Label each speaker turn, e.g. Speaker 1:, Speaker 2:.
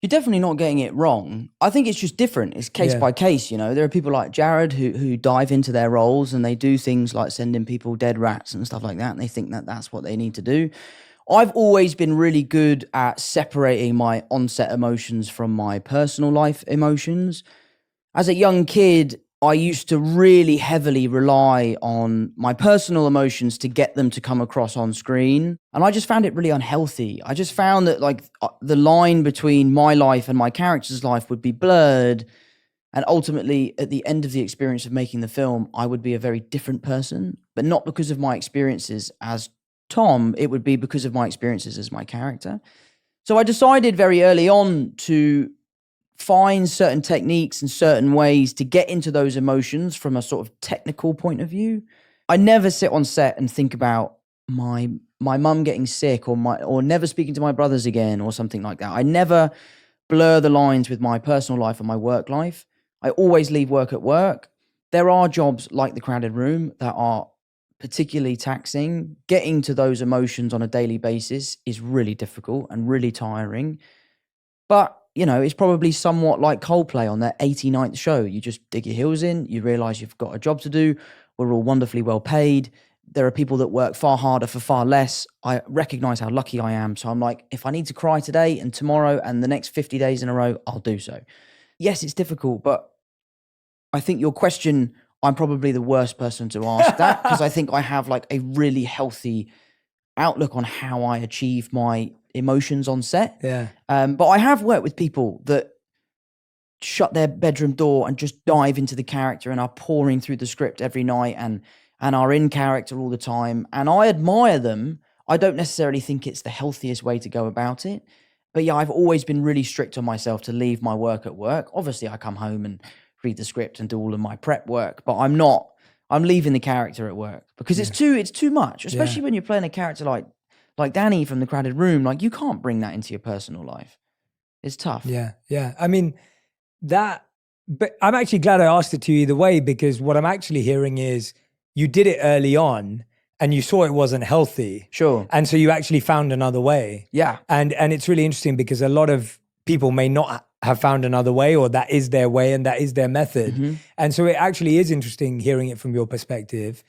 Speaker 1: You're definitely not getting it wrong. I think it's just different. It's case
Speaker 2: Yeah.
Speaker 1: by case, you know. There are people like Jared who dive into their roles and they do things like sending people dead rats and stuff like that, and they think that that's what they need to do. I've always been really good at separating my on-set emotions from my personal life emotions. As a young kid, I used to really heavily rely on my personal emotions to get them to come across on screen. And I just found it really unhealthy. I just found that like the line between my life and my character's life would be blurred. And ultimately, at the end of the experience of making the film, I would be a very different person, but not because of my experiences as Tom. It would be because of my experiences as my character. So I decided very early on to find certain techniques and certain ways to get into those emotions from a sort of technical point of view. I never sit on set and think about my mum getting sick or never speaking to my brothers again or something like that. I never blur the lines with my personal life and my work life. I always leave work at work. There are jobs like The Crowded Room that are particularly taxing. Getting to those emotions on a daily basis is really difficult and really tiring. But, you know, it's probably somewhat like Coldplay on their 89th show. You just dig your heels in, you realize you've got a job to do. We're all wonderfully well paid. There are people that work far harder for far less. I recognize how lucky I am. So I'm like, if I need to cry today and tomorrow and the next 50 days in a row, I'll do so. Yes, it's difficult, but I think your question, I'm probably the worst person to ask that because I think I have like a really healthy outlook on how I achieve my emotions on set.
Speaker 2: Yeah.
Speaker 1: But I have worked with people that shut their bedroom door and just dive into the character and are pouring through the script every night and are in character all the time. And I admire them. I don't necessarily think it's the healthiest way to go about it. But yeah, I've always been really strict on myself to leave my work at work. Obviously, I come home and read the script and do all of my prep work, but I'm leaving the character at work because it's too much, especially when you're playing a character like Danny from The Crowded Room. Like, you can't bring that into your personal life. It's tough.
Speaker 2: Yeah. Yeah. I mean, but I'm actually glad I asked it to you either way, because what I'm actually hearing is you did it early on and you saw it wasn't healthy.
Speaker 1: Sure.
Speaker 2: And so you actually found another way.
Speaker 1: Yeah.
Speaker 2: And it's really interesting because a lot of people may not have found another way, or that is their way and that is their method.
Speaker 1: Mm-hmm.
Speaker 2: And so it actually is interesting hearing it from your perspective.